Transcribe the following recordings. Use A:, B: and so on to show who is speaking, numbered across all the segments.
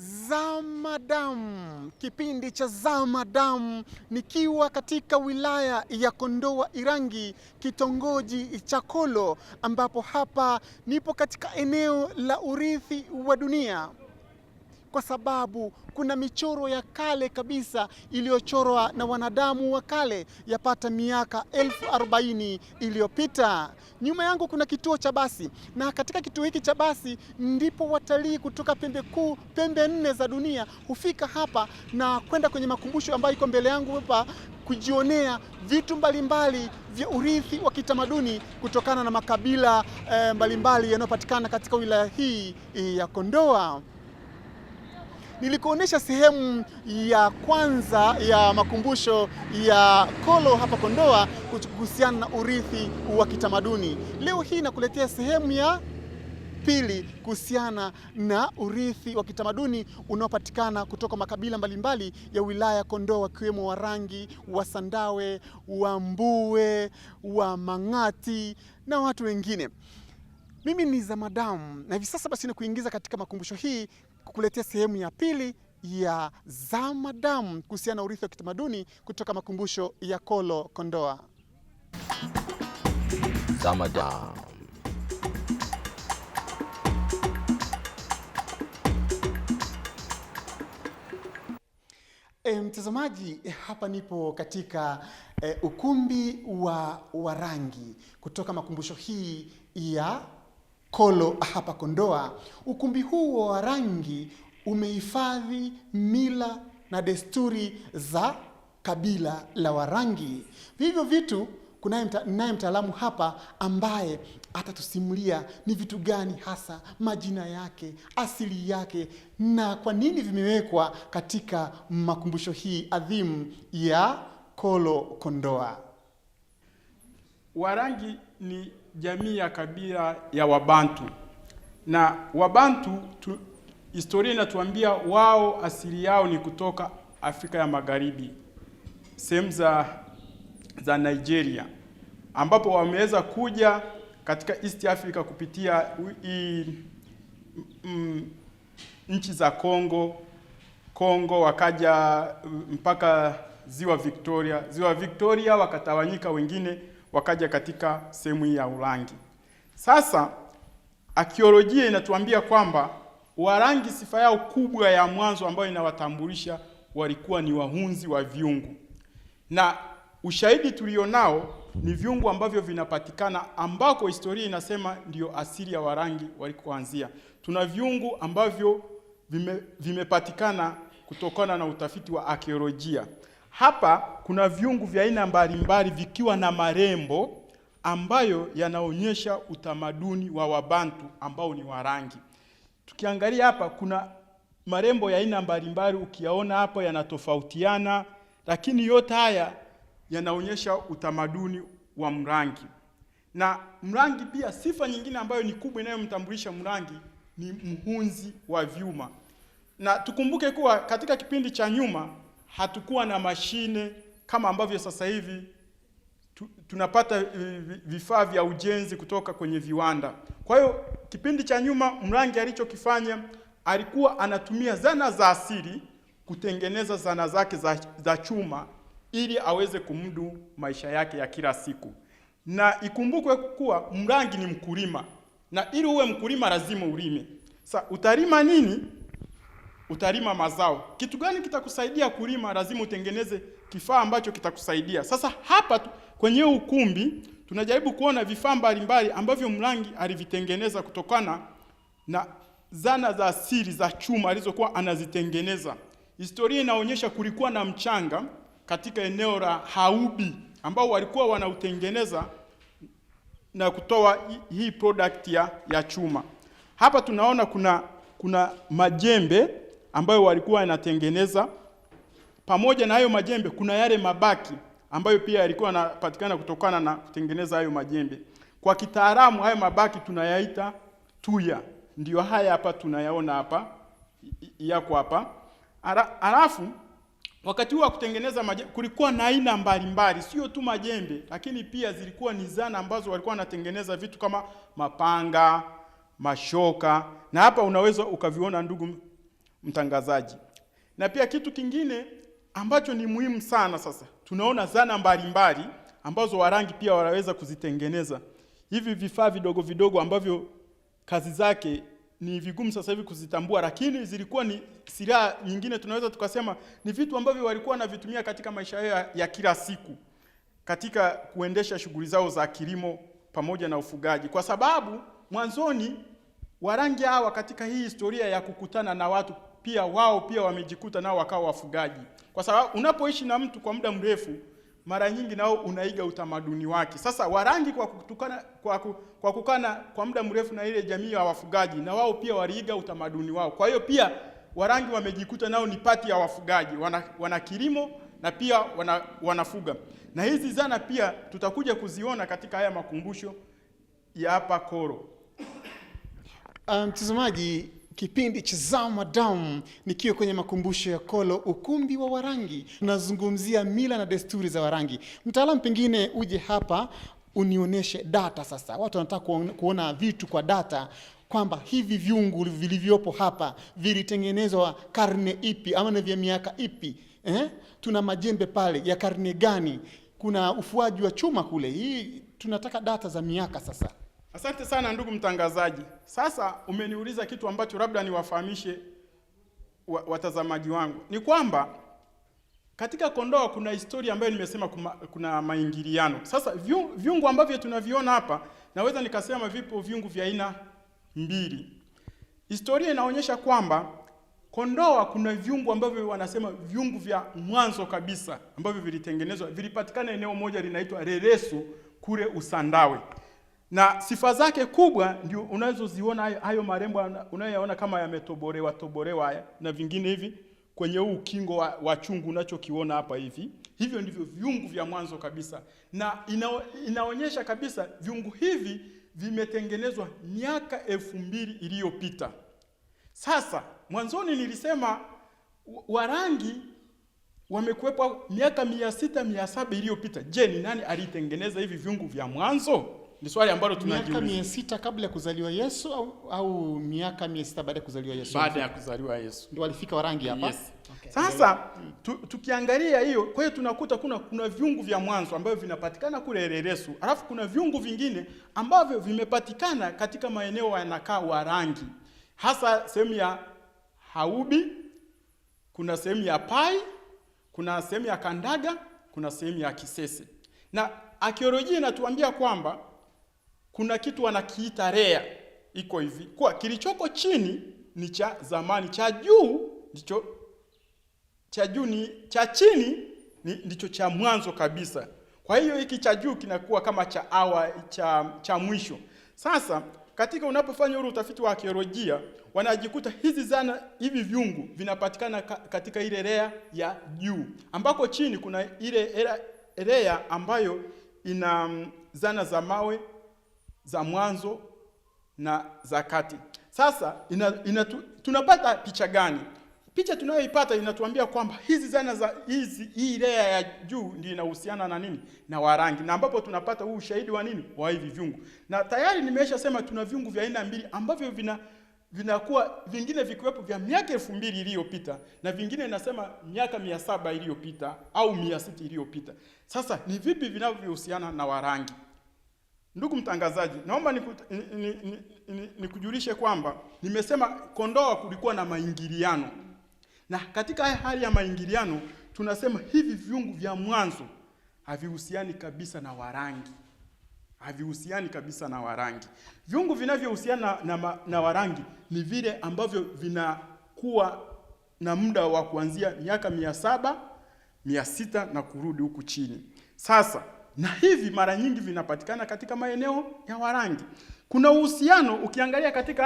A: Zamadamu, kipindi cha Zamadamu nikiwa katika wilaya ya Kondoa Irangi, kitongoji cha Kolo, ambapo hapa nipo katika eneo la urithi wa dunia, kwa sababu kuna michoro ya kale kabisa iliyochorwa na wanadamu wa kale yapata miaka 40,000 iliyopita. Nyuma yangu kuna kituo cha basi, na katika kituo hiki cha basi ndipo watalii kutoka pembe nne za dunia hufika hapa na kwenda kwenye makumbusho ambayo iko mbele yangu hapa, kujionea vitu mbalimbali vya urithi wa kitamaduni kutokana na makabila mbalimbali yanayopatikana katika wilaya hii ya Kondoa. Nilikuonesha sehemu ya kwanza ya makumbusho ya Kolo hapa Kondoa kuhusiana na urithi wa kitamaduni. Leo hii nakuletea sehemu ya pili kuhusiana na urithi wa kitamaduni unaopatikana kutoka makabila mbalimbali ya wilaya ya Kondoa, wakiwemo Warangi, Wasandawe, Wambue, Wamang'ati na watu wengine. Mimi ni Zamadamu, na hivi sasa basi ni kuingiza katika makumbusho hii kukuletea sehemu ya pili ya Zamadamu kuhusiana na urithi wa kitamaduni kutoka makumbusho ya Kolo Kondoa.
B: Zamadamu.
A: Mtazamaji, hapa nipo katika ukumbi wa Warangi kutoka makumbusho hii ya Kolo hapa Kondoa. Ukumbi huu wa Warangi umehifadhi mila na desturi za kabila la Warangi. Vivyo vitu kunaye mtaalamu hapa ambaye atatusimulia ni vitu gani hasa, majina yake, asili yake na kwa nini vimewekwa katika makumbusho hii adhimu ya Kolo Kondoa.
C: Warangi ni jamii ya kabila ya Wabantu, na Wabantu historia inatuambia wao asili yao ni kutoka Afrika ya Magharibi, sehemu za Nigeria, ambapo wameweza kuja katika East Africa kupitia nchi za Kongo, wakaja mpaka Ziwa Victoria wakatawanyika, wengine wakaja katika sehemu hii ya Urangi. Sasa arkeolojia inatuambia kwamba Warangi sifa yao kubwa ya mwanzo ambayo inawatambulisha walikuwa ni wahunzi wa viungu, na ushahidi tulionao ni viungu ambavyo vinapatikana ambako historia inasema ndio asili ya Warangi walikoanzia. Tuna viungu ambavyo vimepatikana kutokana na utafiti wa arkeolojia. Hapa kuna viungu vya aina mbalimbali vikiwa na marembo ambayo yanaonyesha utamaduni wa Wabantu ambao ni Warangi. Tukiangalia hapa kuna marembo ya aina mbalimbali, ukiyaona hapa yanatofautiana, lakini yote haya yanaonyesha utamaduni wa Mrangi. Na Mrangi pia, sifa nyingine ambayo ni kubwa inayomtambulisha Mrangi ni mhunzi wa vyuma. Na tukumbuke kuwa katika kipindi cha nyuma hatukuwa na mashine kama ambavyo sasa hivi tunapata vifaa vya ujenzi kutoka kwenye viwanda. Kwa hiyo kipindi cha nyuma Mrangi alichokifanya, alikuwa anatumia zana za asili kutengeneza zana zake za chuma ili aweze kumudu maisha yake ya kila siku. Na ikumbukwe kuwa Mrangi ni mkulima, na ili uwe mkulima lazima ulime. Sasa utalima nini? Utalima mazao. Kitu gani kitakusaidia kulima? Lazima utengeneze kifaa ambacho kitakusaidia. Sasa hapa kwenye ukumbi tunajaribu kuona vifaa mbalimbali ambavyo Mrangi alivitengeneza kutokana na zana za asili za chuma alizokuwa anazitengeneza. Historia inaonyesha kulikuwa na mchanga katika eneo la Haubi ambao walikuwa wanautengeneza na kutoa hii product ya chuma. Hapa tunaona kuna majembe ambayo walikuwa yanatengeneza. Pamoja na hayo majembe kuna yale mabaki ambayo pia yalikuwa yanapatikana kutokana na kutengeneza hayo majembe. Kwa kitaalamu hayo mabaki tunayaita tuya. Ndio haya hapa tunayaona hapa, yako hapa. Alafu wakati wa kutengeneza majembe kulikuwa na aina mbalimbali, sio tu majembe, lakini pia zilikuwa ni zana ambazo walikuwa wanatengeneza vitu kama mapanga, mashoka. Na hapa unaweza ukaviona ndugu mtangazaji. Na pia kitu kingine ambacho ni muhimu sana sasa, tunaona zana mbalimbali ambazo Warangi pia wanaweza kuzitengeneza. Hivi vifaa vidogo vidogo ambavyo kazi zake ni vigumu sasa hivi kuzitambua, lakini zilikuwa ni silaha nyingine, tunaweza tukasema ni vitu ambavyo walikuwa wanavitumia katika maisha yao ya kila siku katika kuendesha shughuli zao za kilimo pamoja na ufugaji. Kwa sababu mwanzoni Warangi hawa katika hii historia ya kukutana na watu pia wao pia wamejikuta nao wakawa wafugaji. Kwa sababu unapoishi na mtu kwa muda mrefu, mara nyingi nao unaiga utamaduni wake. Sasa Warangi kwa kukana kwa muda mrefu na ile jamii ya wafugaji, na wao pia waliiga utamaduni wao. Kwa hiyo pia Warangi wamejikuta nao ni pati ya wafugaji, wana kilimo na pia wanafuga. Na hizi zana pia tutakuja kuziona katika haya makumbusho ya hapa Koro.
A: Mtazamaji, kipindi cha Zama Damu nikiwa kwenye makumbusho ya Kolo, ukumbi wa Warangi. Tunazungumzia mila na desturi za Warangi. Mtaalamu, pengine uje hapa unionyeshe data sasa. Watu wanataka kuona vitu kwa data, kwamba hivi vyungu vilivyopo hapa vilitengenezwa karne ipi ama ni vya miaka ipi? Tuna majembe pale ya karne gani? Kuna ufuaji wa chuma kule. Hii tunataka data za miaka sasa.
C: Asante sana ndugu mtangazaji. Sasa umeniuliza kitu ambacho labda niwafahamishe watazamaji wangu. Ni kwamba katika Kondoa kuna historia ambayo nimesema kuna maingiliano. Sasa vyungu ambavyo tunaviona hapa, naweza nikasema vipo vyungu vya aina mbili. Historia inaonyesha kwamba Kondoa kuna vyungu ambavyo wanasema vyungu vya mwanzo kabisa ambavyo vilipatikana eneo moja linaitwa Rereso kule Usandawe. Na sifa zake kubwa ndio unazoziona hayo marembo unayoyaona kama yametoborewa haya na vingine hivi kwenye huu ukingo wa chungu unachokiona hapa hivi. Hivyo ndivyo vyungu vya mwanzo kabisa. Na inaonyesha kabisa vyungu hivi vimetengenezwa miaka 2000 iliyopita. Sasa mwanzoni nilisema Warangi wamekuwepo miaka 600 700 iliyopita. Je, ni nani alitengeneza hivi vyungu vya mwanzo? Ni swali ambalo tunajiuliza.
A: Miaka 600 kabla ya kuzaliwa Yesu au miaka 600 baada ya kuzaliwa Yesu?
C: Baada ya kuzaliwa Yesu
A: ndio walifika Warangi hapa.
C: Yes. Okay. Sasa tukiangalia hiyo, kwa hiyo tunakuta kuna vyungu vya mwanzo ambavyo vinapatikana kule Rereso. Alafu kuna vyungu vingine ambavyo vimepatikana katika maeneo yanakaa Warangi. Hasa sehemu ya Haubi, kuna sehemu ya Pai, kuna sehemu ya Kandaga, kuna sehemu ya Kisese. Na arkeolojia inatuambia kwamba kuna kitu wanakiita rea iko hivi. Kwa kilichoko chini ni cha zamani, cha juu ndicho cha chini ndicho cha mwanzo kabisa. Kwa hiyo hiki cha juu kinakuwa kama cha mwisho. Sasa katika unapofanya ule utafiti wa arkeolojia, wanajikuta hivi vyungu vinapatikana katika ile rea ya juu, ambako chini kuna ile rea ambayo ina zana za mawe za mwanzo na za kati. Sasa tunapata picha gani? Picha tunayoipata inatuambia kwamba hizi zana hii rea ya juu ndio inahusiana na nini? Na Warangi. Na ambapo tunapata huu ushahidi wa nini? Wa hivi vyungu. Na tayari nimeshasema tuna vyungu vya aina mbili ambavyo vinakuwa vingine vikiwepo vya miaka 2000 iliyopita na vingine nasema miaka 700 iliyopita au 600 iliyopita. Sasa ni vipi vinavyohusiana na Warangi? Ndugu mtangazaji, naomba nikujulishe kwamba nimesema Kondoa kulikuwa na maingiliano. Na katika hali ya maingiliano tunasema hivi vyungu vya mwanzo havihusiani kabisa na Warangi. Havihusiani kabisa na Warangi. Vyungu vinavyohusiana na Warangi ni vile ambavyo vinakuwa na muda wa kuanzia miaka 700, 600 na kurudi huku chini. Sasa na hivi mara nyingi vinapatikana katika maeneo ya Warangi. Kuna uhusiano ukiangalia katika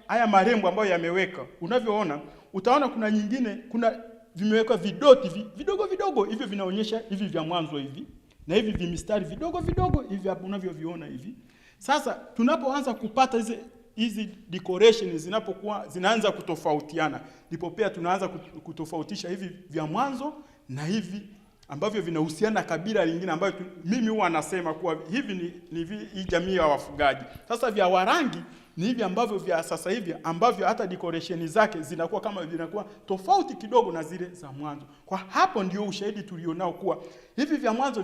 C: haya marembo ambayo yameweka. Unavyoona, utaona kuna nyingine, kuna vimewekwa vidoti vidogo vidogo, hivyo vinaonyesha hivi vya mwanzo hivi. Na hivi vimistari vidogo vidogo hivi hapo unavyoviona hivi. Sasa tunapoanza kupata hizi decoration zinaanza kutofautiana, ndipo pia tunaanza kutofautisha hivi vya mwanzo na hivi ambavyo vinahusiana kabila lingine ambayo mimi huwa nasema kuwa hivi ni hii jamii ya wafugaji. Sasa vya Warangi ni hivi ambavyo vya sasa hivi ambavyo hata decoration zake zinakuwa kama vinakuwa tofauti kidogo na zile za mwanzo. Kwa hapo ndio ushahidi tulionao kuwa hivi vya mwanzo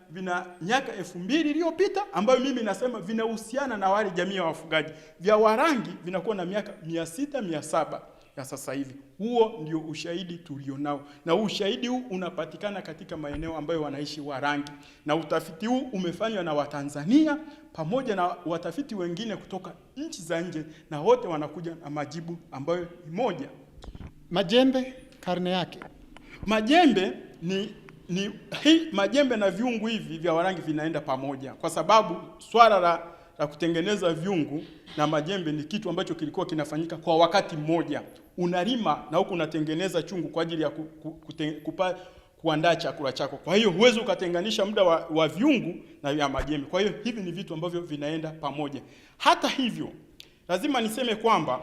C: vina miaka 2000 iliyopita ambayo mimi nasema vinahusiana na wale jamii ya wafugaji. Vya Warangi vinakuwa na miaka 600 700 ya sasa hivi. Huo ndio ushahidi tulionao. Na ushahidi huu unapatikana katika maeneo ambayo wanaishi Warangi. Na utafiti huu umefanywa na Watanzania pamoja na watafiti wengine kutoka nchi za nje, na wote wanakuja na majibu ambayo ni moja.
A: Majembe karne yake.
C: Majembe majembe na vyungu hivi vya Warangi vinaenda pamoja, kwa sababu swala la kutengeneza vyungu na majembe ni kitu ambacho kilikuwa kinafanyika kwa wakati mmoja. Unalima na huku unatengeneza chungu kwa ajili ya kuandaa chakula chako. Kwa hiyo huwezi ukatenganisha muda wa vyungu na vya majembe. Kwa hiyo hivi ni vitu ambavyo vinaenda pamoja. Hata hivyo, lazima niseme kwamba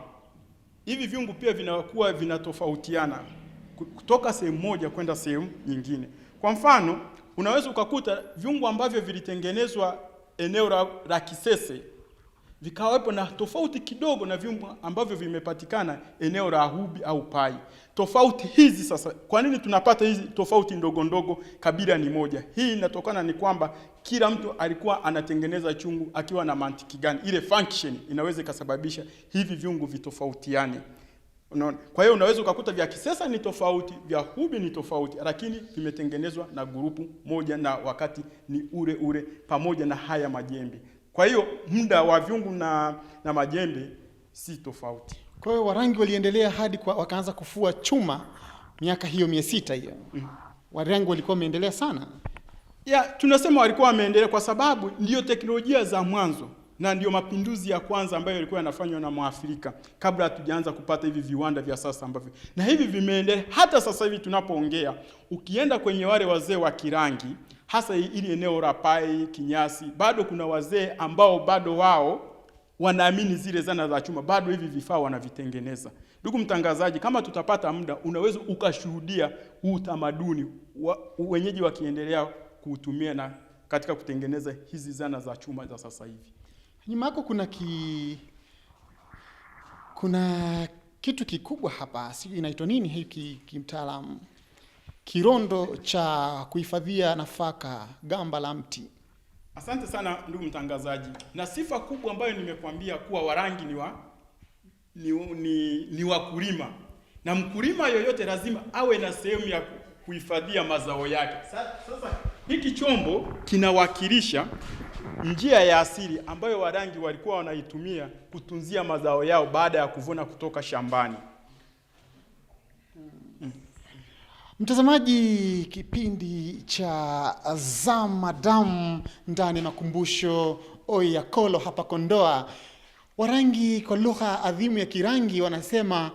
C: hivi vyungu pia vinakuwa vinatofautiana kutoka sehemu moja kwenda sehemu nyingine. Kwa mfano, unaweza ukakuta vyungu ambavyo vilitengenezwa eneo la Kisese vikawepo na tofauti kidogo na vyungu ambavyo vimepatikana eneo la Hubi au Pai. Tofauti hizi sasa, kwa nini tunapata hizi tofauti ndogo ndogo? Kabila ni moja. Hii inatokana ni kwamba kila mtu alikuwa anatengeneza chungu akiwa na mantiki gani. Ile function inaweza ikasababisha hivi vyungu vitofautiane. Unaona? Kwa hiyo unaweza ukakuta vya Kisesa ni tofauti, vya Hubi ni tofauti, lakini vimetengenezwa na grupu moja na wakati ni ule pamoja na haya majembe. Kwa hiyo muda wa vyungu na majembe si tofauti.
A: Kwa hiyo Warangi waliendelea hadi wakaanza kufua chuma miaka hiyo 600 hiyo. Warangi walikuwa wameendelea sana.
C: Tunasema walikuwa wameendelea kwa sababu ndio teknolojia za mwanzo na ndio mapinduzi ya kwanza ambayo yalikuwa yanafanywa na Mwafrika kabla hatujaanza kupata hivi viwanda vya sasa ambavyo. Na hivi vimeendelea hata sasa hivi tunapoongea. Ukienda kwenye wale wazee wa Kirangi, hasa ili eneo la Pai, Kinyasi, bado kuna wazee ambao bado wao wanaamini zile zana za chuma, bado hivi vifaa wanavitengeneza. Ndugu mtangazaji, kama tutapata muda unaweza ukashuhudia huu utamaduni wenyeji wakiendelea kuutumia na katika kutengeneza hizi zana za chuma za sasa hivi.
A: Nyuma yako kuna kitu kikubwa hapa, sijui inaitwa nini hiki kimtaalamu. Kirondo cha kuhifadhia nafaka, gamba la mti.
C: Asante sana ndugu mtangazaji. Na sifa kubwa ambayo nimekuambia kuwa Warangi ni wakulima. Na mkulima yoyote lazima awe na sehemu ya kuhifadhia mazao yake. Sasa hiki chombo kinawakilisha njia ya asili ambayo Warangi walikuwa wanaitumia kutunzia mazao yao baada ya kuvuna kutoka shambani.
A: Mtazamaji, kipindi cha Zamadamu ndani ya makumbusho Oyakolo hapa Kondoa. Warangi kwa lugha adhimu ya Kirangi wanasema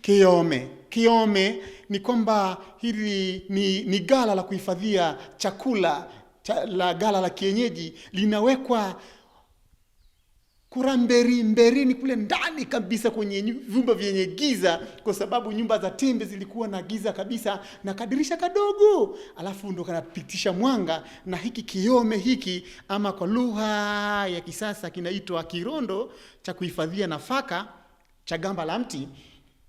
A: kiome. Kiome ni kwamba hili ni gala la kuhifadhia chakula, la gala la kienyeji linawekwa mberini kule ndani kabisa kwenye vyumba vyenye giza, kwa sababu nyumba za tembe zilikuwa na giza kabisa na kadirisha kadogo, alafu ndo kanapitisha mwanga. Na hiki kiome hiki, ama kwa lugha ya kisasa kinaitwa kirondo cha kuhifadhia nafaka cha gamba la mti,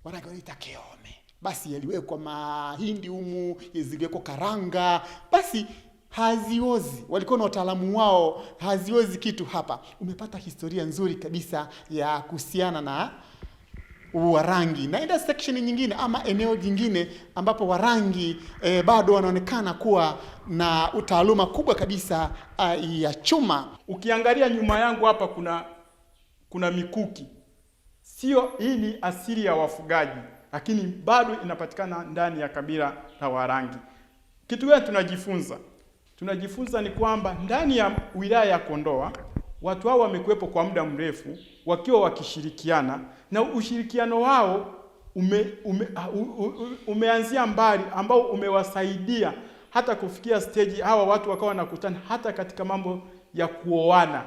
A: Warangi wanaita kiome. Basi yaliwekwa mahindi humu, ziliwekwa karanga, basi haziozi. Walikuwa na wataalamu wao, haziozi kitu hapa. Umepata historia nzuri kabisa ya kuhusiana na Warangi. Naenda section nyingine ama eneo jingine ambapo Warangi bado wanaonekana kuwa na utaaluma kubwa kabisa ya chuma.
C: Ukiangalia nyuma yangu hapa kuna mikuki. Hii ni asili ya wafugaji, lakini bado inapatikana ndani ya kabila la Warangi. Kitu gani tunajifunza? Tunajifunza ni kwamba ndani ya wilaya ya Kondoa watu hao wamekuwepo kwa muda mrefu wakiwa wakishirikiana, na ushirikiano wao umeanzia mbali, ambao umewasaidia hata kufikia stage hawa watu wakawa wanakutana hata katika mambo ya kuoana.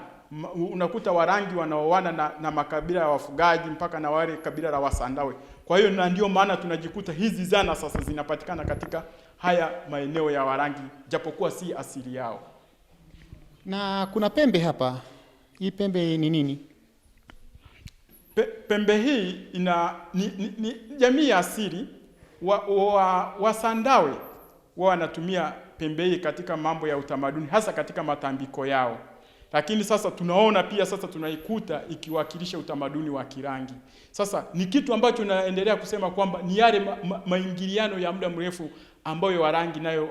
C: Unakuta Warangi wanaoana na makabila ya wafugaji mpaka na wale kabila la Wasandawe. Kwa hiyo na ndio maana tunajikuta hizi zana sasa zinapatikana katika haya maeneo ya Warangi, japokuwa si asili yao.
A: Na kuna pembe hapa. Hii pembe ni nini?
C: Pembe hii ni jamii ya asili Wasandawe wao wanatumia pembe hii katika mambo ya utamaduni, hasa katika matambiko yao. Lakini sasa tunaona pia sasa tunaikuta ikiwakilisha utamaduni wa Kirangi. Sasa ni kitu ambacho naendelea kusema kwamba ni yale maingiliano ya muda mrefu ambayo Warangi nayo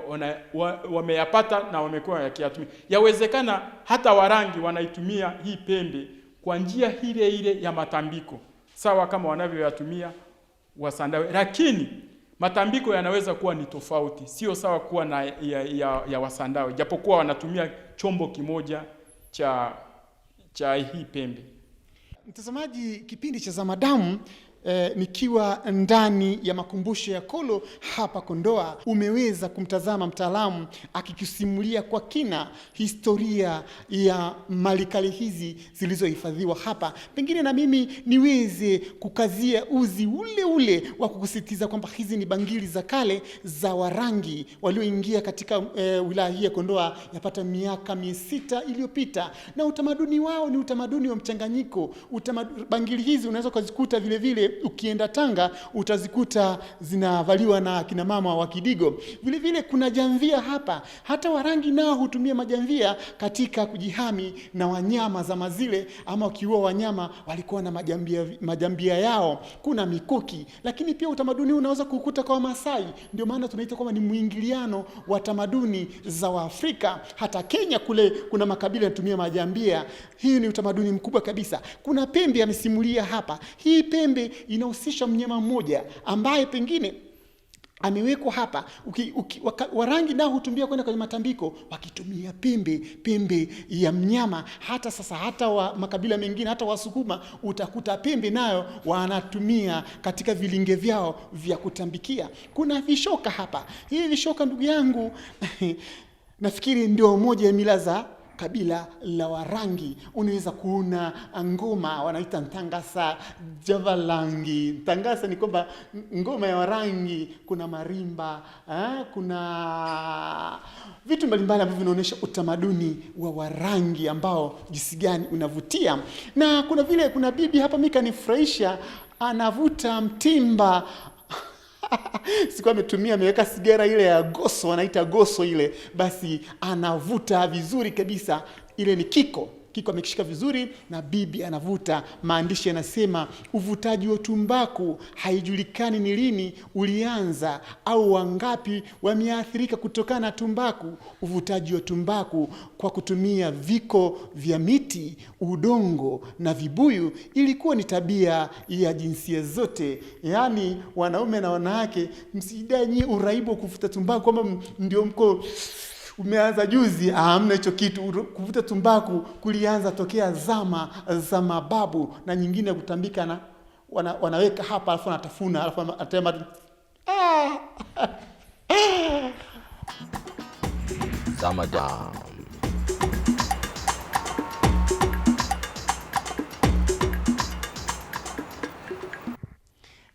C: wameyapata na wamekuwa yakiyatumia. Yawezekana hata Warangi wanaitumia hii pembe kwa njia ile ile ya matambiko, sawa kama wanavyoyatumia Wasandawe, lakini matambiko yanaweza kuwa ni tofauti, sio sawa kuwa na ya Wasandawe, japokuwa wanatumia chombo kimoja cha hii pembe.
A: Mtazamaji, kipindi cha Zamadamu nikiwa ndani ya makumbusho ya Kolo hapa Kondoa, umeweza kumtazama mtaalamu akikusimulia kwa kina historia ya malikali hizi zilizohifadhiwa hapa. Pengine na mimi niweze kukazia uzi ule wa kukusitiza kwamba hizi ni bangili za kale za Warangi walioingia katika wilaya hii ya Kondoa yapata miaka 600 iliyopita, na utamaduni wao ni utamaduni wa mchanganyiko. Bangili hizi unaweza kuzikuta vile vile ukienda Tanga, utazikuta zinavaliwa na kina mama wa Kidigo. Vile vile kuna jamvia hapa. Hata Warangi nao hutumia majamvia katika kujihami na wanyama za mazile, ama wakiua wanyama walikuwa na majambia yao. Kuna mikuki, lakini pia utamaduni unaweza kukuta kwa Masai. Ndio maana tunaita kwamba ni muingiliano wa tamaduni za Waafrika. Hata Kenya kule kuna makabila yanatumia majambia. Hii ni utamaduni mkubwa kabisa. Kuna pembe amesimulia hapa. Hii pembe inahusisha mnyama mmoja ambaye pengine amewekwa hapa. Warangi nao hutumia kwenda kwenye matambiko wakitumia pembe ya mnyama. Hata sasa hata makabila mengine, hata Wasukuma utakuta pembe nayo wanatumia katika vilinge vyao vya kutambikia. Kuna vishoka hapa. Hii vishoka, ndugu yangu, nafikiri ndio moja ya mila za kabila la Warangi. Unaweza kuona ngoma wanaita ntangasa javalangi. Ntangasa ni kwamba ngoma ya Warangi, kuna marimba, kuna vitu mbalimbali ambavyo vinaonyesha utamaduni wa Warangi ambao jinsi gani unavutia. Na kuna bibi hapa mika nifurahisha, anavuta mtimba. Siku ameweka sigara ile ya goso, wanaita goso ile, basi anavuta vizuri kabisa. Ile ni kiko amekishika vizuri na bibi anavuta. Maandishi yanasema uvutaji wa tumbaku haijulikani ni lini ulianza au wangapi wameathirika kutokana na tumbaku. Uvutaji wa tumbaku kwa kutumia viko vya miti, udongo na vibuyu ilikuwa ni tabia ya jinsia zote. Yaani wanaume na wanawake, msidai uraibu kuvuta tumbaku kwamba ndio mko umeanza juzi. Hamna hicho kitu. Kuvuta tumbaku kulianza tokea zama za mababu, na nyingine kutambika na wanaweka hapa alafu anatafuna alafu atema.
B: Zamadamu.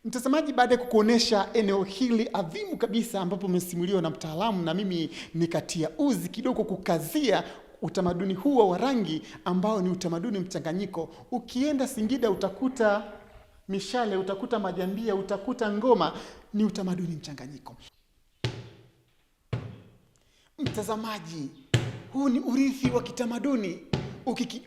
A: Mtazamaji, baada ya kukuonesha eneo hili adhimu kabisa ambapo umesimuliwa na mtaalamu, na mimi nikatia uzi kidogo kukazia utamaduni huu wa Warangi ambao ni utamaduni mchanganyiko. Ukienda Singida utakuta mishale, utakuta majambia, utakuta ngoma, ni utamaduni mchanganyiko. Mtazamaji, huu ni urithi wa kitamaduni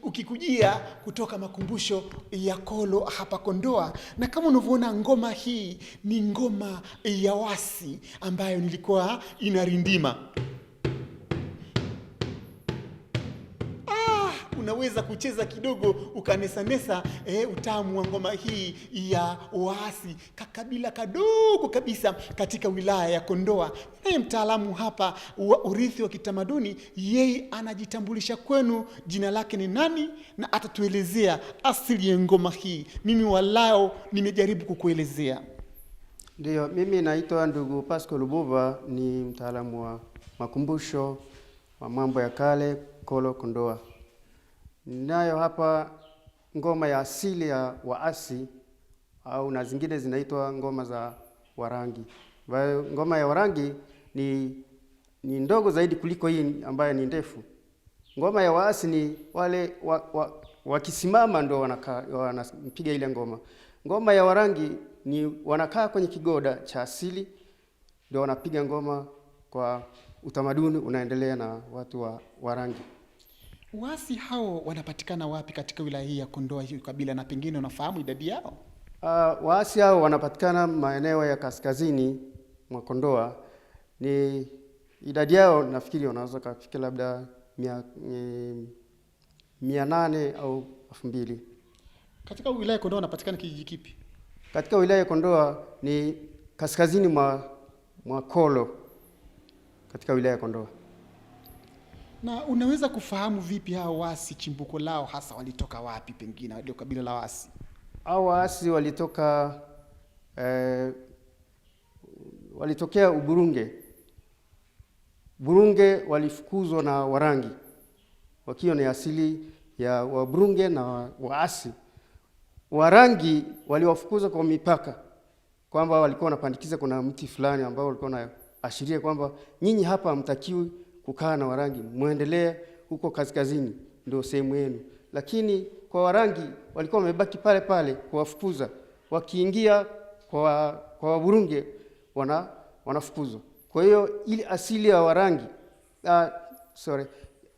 A: ukikujia kutoka makumbusho ya Kolo hapa Kondoa. Na kama unavyoona, ngoma hii ni ngoma ya wasi ambayo nilikuwa inarindima. Unaweza kucheza kidogo ukanesanesa utamu wa ngoma hii ya waasi, kakabila kadogo kabisa katika wilaya ya Kondoa. Naye mtaalamu hapa wa urithi wa kitamaduni, yeye anajitambulisha kwenu, jina lake ni nani, na atatuelezea asili ya ngoma hii. Mimi walao nimejaribu kukuelezea.
D: Ndio, mimi naitwa ndugu Pascal Lubuva, ni mtaalamu wa makumbusho wa mambo ya kale Kolo Kondoa. Ninayo hapa ngoma ya asili ya waasi, au na zingine zinaitwa ngoma za Warangi. Ngoma ya Warangi ni ndogo zaidi kuliko hii ambayo ni ndefu. Ngoma ya waasi ni wale wakisimama ndo wanapiga ile ngoma. Ngoma ya Warangi ni wanakaa kwenye kigoda cha asili ndio wanapiga ngoma, kwa utamaduni unaendelea na watu wa Warangi.
A: Waasi hao wanapatikana wapi katika wilaya hii ya Kondoa, hii kabila, na pengine unafahamu idadi yao?
D: Waasi hao wanapatikana maeneo ya kaskazini mwa Kondoa. Ni idadi yao nafikiri wanaweza kufika labda 800 au 2000.
A: Katika wilaya ya Kondoa wanapatikana kijiji kipi?
D: Katika wilaya ya Kondoa ni kaskazini mwa Kolo, katika wilaya ya Kondoa.
A: Na unaweza kufahamu vipi hao waasi chimbuko lao hasa, walitoka wapi pengine ndio kabila la waasi?
D: Hao waasi walitokea Uburunge. Burunge walifukuzwa na Warangi, wakiwa ni asili ya Waburunge na waasi. Warangi waliwafukuza kwa mipaka, kwamba walikuwa wanapandikiza kuna mti fulani ambao walikuwa wanaashiria kwamba nyinyi hapa hamtakiwi kukaa na Warangi, muendelee huko kaskazini ndio sehemu yenu. Lakini kwa Warangi walikuwa wamebaki pale pale kuwafukuza, wakiingia kwa Waburunge wanafukuzwa. Kwa hiyo ili asili ya Warangi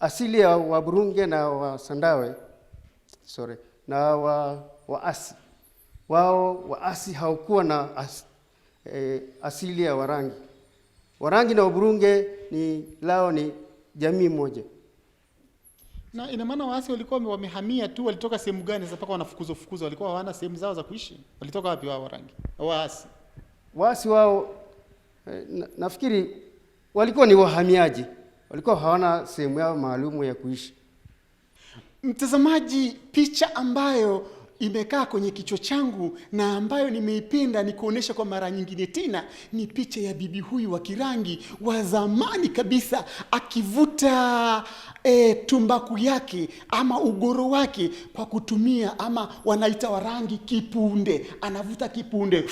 D: asili ya Waburunge na Wasandawe na waasi wao, waasi haukuwa na asili ya Warangi. Warangi na Waburunge ni jamii moja.
A: Na ina maana waasi walikuwa wamehamia tu, walitoka sehemu gani sasa mpaka wanafukuzwa? Walikuwa hawana sehemu zao za kuishi? Walitoka wapi wao Warangi? Waasi.
D: Waasi wao nafikiri walikuwa ni wahamiaji. Walikuwa hawana sehemu yao maalumu ya kuishi.
A: Mtazamaji, picha ambayo imekaa kwenye kichwa changu na ambayo nimeipenda ni kuonesha kwa mara nyingine tena ni picha ya bibi huyu wa Kirangi wa zamani kabisa, akivuta tumbaku yake ama ugoro wake kwa kutumia, ama wanaita Warangi, kipunde. Anavuta kipunde.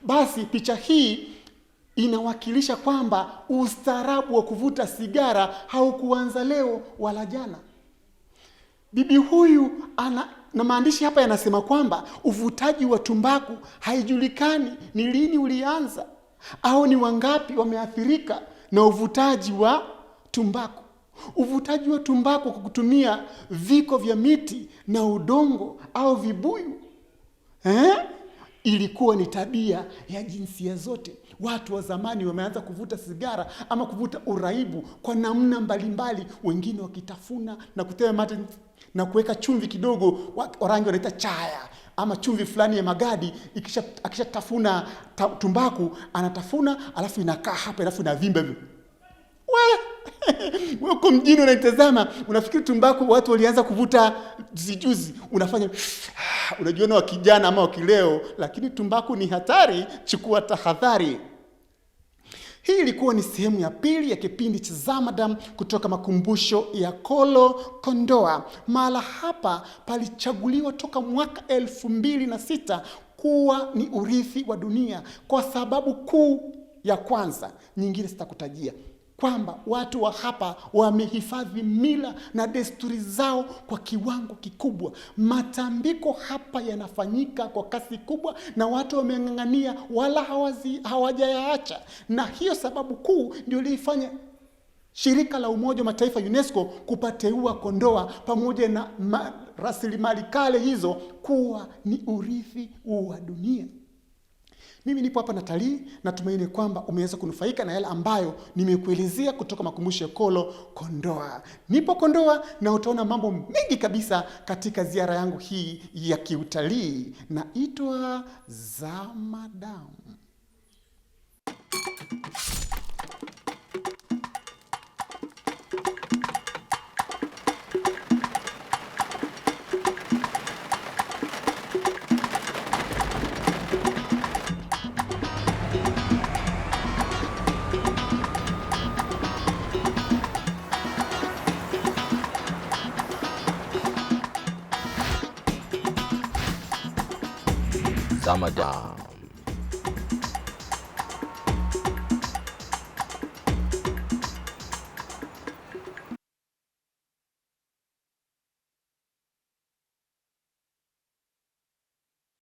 A: Basi picha hii inawakilisha kwamba ustaarabu wa kuvuta sigara haukuanza leo wala jana. Bibi huyu na maandishi hapa yanasema kwamba uvutaji wa tumbaku haijulikani ni lini ulianza au ni wangapi wameathirika na uvutaji wa tumbaku. Uvutaji wa tumbaku kwa kutumia viko vya miti na udongo au vibuyu ilikuwa ni tabia ya jinsia zote. Watu wa zamani wameanza kuvuta sigara ama kuvuta uraibu kwa namna mbalimbali, wengine wakitafuna na kutea mate na kuweka chumvi kidogo. Warangi wanaita chaya ama chumvi fulani ya magadi. Akishatafuna tumbaku anatafuna, alafu inakaa hapa, alafu inavimba hivyo. Wewe uko mjini unaitazama, unafikiri tumbaku watu walianza kuvuta zijuzi, unafanya unajiona wa kijana ama wa kileo, lakini tumbaku ni hatari, chukua tahadhari. Hii ilikuwa ni sehemu ya pili ya kipindi cha Zamadam kutoka makumbusho ya Kolo Kondoa. Mahala hapa palichaguliwa toka mwaka 2006 kuwa ni urithi wa dunia kwa sababu kuu ya kwanza, nyingine sitakutajia, kwamba watu wa hapa wamehifadhi mila na desturi zao kwa kiwango kikubwa. Matambiko hapa yanafanyika kwa kasi kubwa na watu wameng'ang'ania wala hawajayaacha. Na hiyo sababu kuu ndio ilifanya shirika la Umoja wa Mataifa UNESCO kupateua Kondoa pamoja na rasilimali kale hizo kuwa ni urithi wa dunia. Mimi nipo hapa natalii, natumaini kwamba umeweza kunufaika na yale ambayo nimekuelezea kutoka makumbusho ya Kolo Kondoa. Nipo Kondoa na utaona mambo mengi kabisa katika ziara yangu hii ya kiutalii. Naitwa Zamadam.
B: Zamadam.